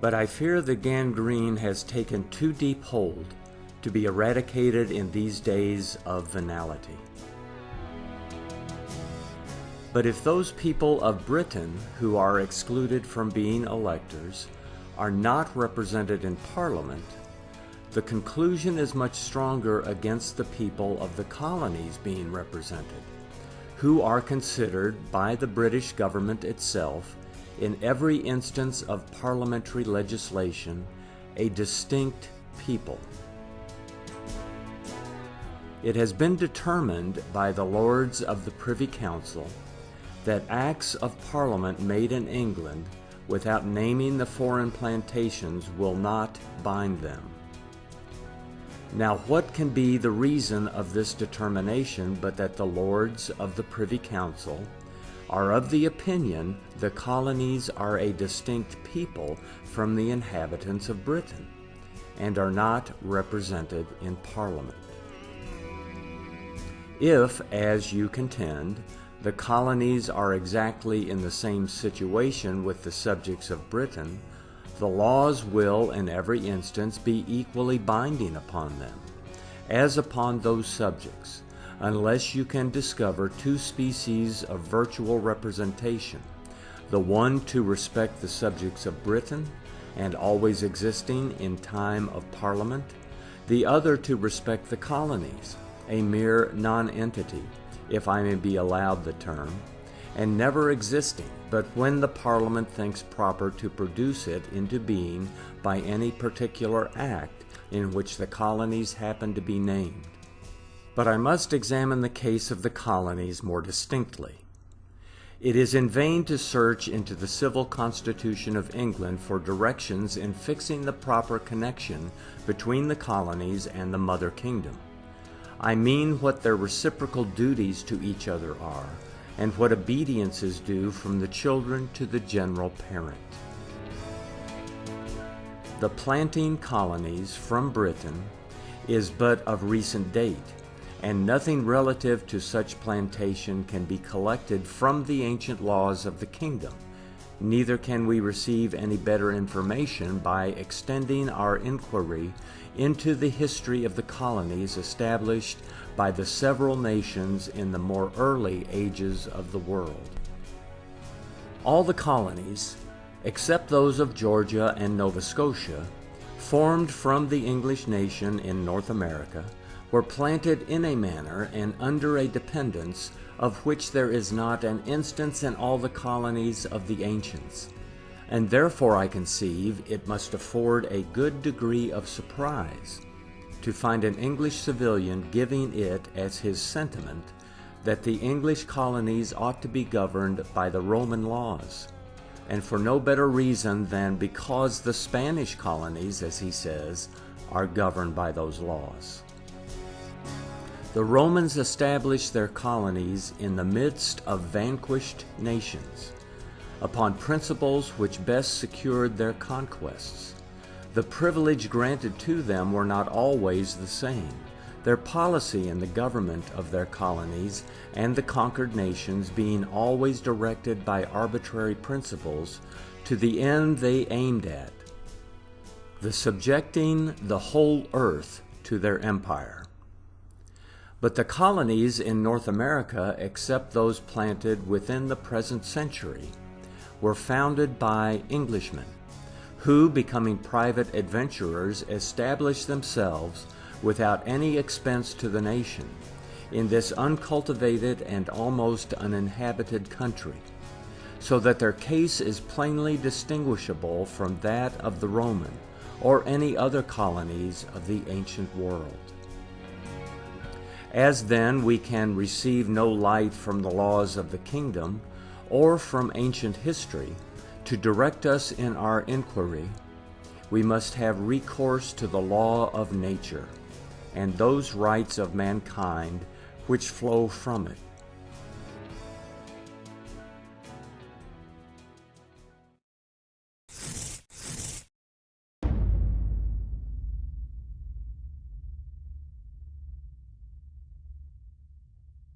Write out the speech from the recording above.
But I fear the gangrene has taken too deep hold to be eradicated in these days of venality. But if those people of Britain who are excluded from being electors are not represented in Parliament, the conclusion is much stronger against the people of the colonies being represented, who are considered by the British government itself, in every instance of parliamentary legislation, a distinct people. It has been determined by the Lords of the Privy Council that acts of Parliament made in England without naming the foreign plantations will not bind them. Now, what can be the reason of this determination but that the Lords of the Privy Council are of the opinion the colonies are a distinct people from the inhabitants of Britain, and are not represented in Parliament? If, as you contend, the colonies are exactly in the same situation with the subjects of Britain, the laws will in every instance be equally binding upon them, as upon those subjects, unless you can discover two species of virtual representation, the one to respect the subjects of Britain, and always existing in time of Parliament, the other to respect the colonies, a mere non-entity, if I may be allowed the term, and never existing, but when the Parliament thinks proper to produce it into being by any particular act in which the colonies happen to be named. But I must examine the case of the colonies more distinctly. It is in vain to search into the civil constitution of England for directions in fixing the proper connection between the colonies and the mother kingdom. I mean what their reciprocal duties to each other are, and what obedience is due from the children to the general parent. The planting colonies from Britain is but of recent date, and nothing relative to such plantation can be collected from the ancient laws of the kingdom. Neither can we receive any better information by extending our inquiry into the history of the colonies established by the several nations in the more early ages of the world. All the colonies, except those of Georgia and Nova Scotia, formed from the English nation in North America, were planted in a manner and under a dependence of which there is not an instance in all the colonies of the ancients, and therefore I conceive it must afford a good degree of surprise to find an English civilian giving it as his sentiment that the English colonies ought to be governed by the Roman laws, and for no better reason than because the Spanish colonies, as he says, are governed by those laws. The Romans established their colonies in the midst of vanquished nations, upon principles which best secured their conquests. The privilege granted to them were not always the same, their policy in the government of their colonies and the conquered nations being always directed by arbitrary principles to the end they aimed at, the subjecting the whole earth to their empire. But the colonies in North America, except those planted within the present century, were founded by Englishmen, who, becoming private adventurers, established themselves without any expense to the nation in this uncultivated and almost uninhabited country, so that their case is plainly distinguishable from that of the Roman or any other colonies of the ancient world. As then we can receive no light from the laws of the kingdom or from ancient history to direct us in our inquiry, we must have recourse to the law of nature and those rights of mankind which flow from it.